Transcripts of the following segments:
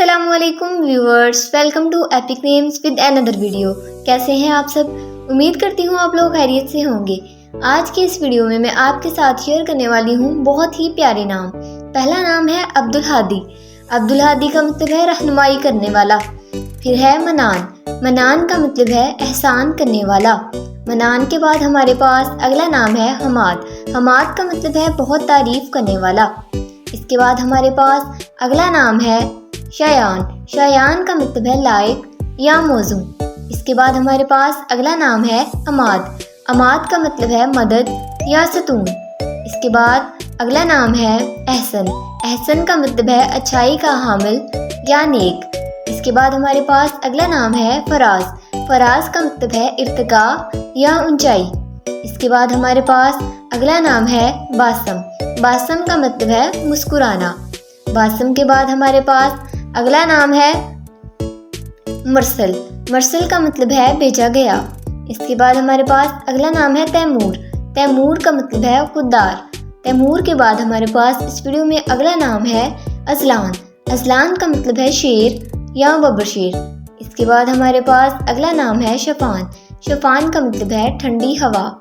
السلام علیکم viewers, welcome to epic names with اندر ویڈیو۔ کیسے ہیں آپ سب؟ امید کرتی ہوں آپ لوگ خیریت سے ہوں گے۔ آج کی اس ویڈیو میں آپ کے ساتھ شیئر کرنے والی ہوں بہت ہی پیارے نام۔ پہلا نام ہے عبدالہادی۔ عبدالہادی کا مطلب ہے رہنمائی کرنے والا۔ پھر ہے منان۔ منان کا مطلب ہے احسان کرنے والا۔ منان کے بعد ہمارے پاس اگلا نام ہے حماد۔ حماد کا مطلب ہے بہت تعریف کرنے والا۔ اس کے بعد ہمارے پاس اگلا نام ہے شایان۔ شایان کا مطلب ہے لائق یا موزوں۔ اس کے بعد ہمارے پاس اگلا نام ہے عماد۔ عماد کا مطلب ہے مدد یا ستون۔ اس کے بعد اگلا نام ہے احسن۔ احسن کا مطلب ہے اچھائی کا حامل یا نیک۔ اس کے بعد ہمارے پاس اگلا نام ہے فراز۔ فراز کا مطلب ہے ارتقاء یا اونچائی۔ اس کے بعد ہمارے پاس اگلا نام ہے باسم۔ باسم کا مطلب ہے مسکرانا۔ باسم کے بعد ہمارے پاس اگلا نام ہے مرسل۔ مرسل کا مطلب ہے بھیجا گیا۔ اس کے بعد ہمارے پاس اگلا نام ہے تیمور۔ تیمور کا مطلب ہے خوددار۔ تیمور کے بعد ہمارے پاس اس ویڈیو میں اگلا نام ہے ازلان۔ ازلان کا مطلب ہے شیر یا ببر شیر۔ اس کے بعد ہمارے پاس اگلا نام ہے شفان۔ شفان کا مطلب ہے ٹھنڈی ہوا۔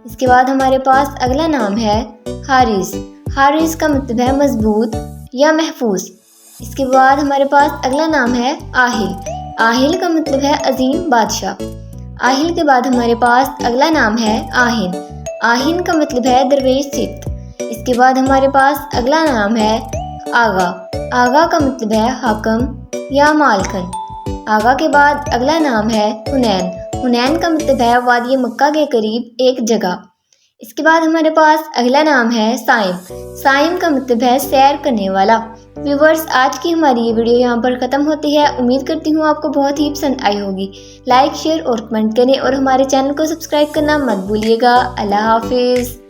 اس کے بعد ہمارے پاس اگلا نام ہے حارث۔ حارث کا مطلب ہے مضبوط یا محفوظ۔ اس کے بعد ہمارے پاس اگلا نام ہے آہل۔ آہل کا مطلب ہے عظیم بادشاہ۔ آہل کے بعد ہمارے پاس اگلا نام ہے آہن۔ آہن کا مطلب ہے درویش صفت۔ اس کے بعد ہمارے پاس اگلا نام ہے آغا۔ آغا کا مطلب ہے حاکم یا مالکن۔ آغا کے بعد اگلا نام ہے حنین۔ حنین کا مطلب ہے وادی مکہ کے قریب ایک جگہ۔ اس کے بعد ہمارے پاس اگلا نام ہے سائم۔ سائم کا مطلب ہے سیر کرنے والا۔ ویورز، آج کی ہماری یہ ویڈیو یہاں پر ختم ہوتی ہے۔ امید کرتی ہوں آپ کو بہت ہی پسند آئی ہوگی۔ لائک، شیئر اور کمنٹ کریں اور ہمارے چینل کو سبسکرائب کرنا مت بھولیے گا۔ اللہ حافظ۔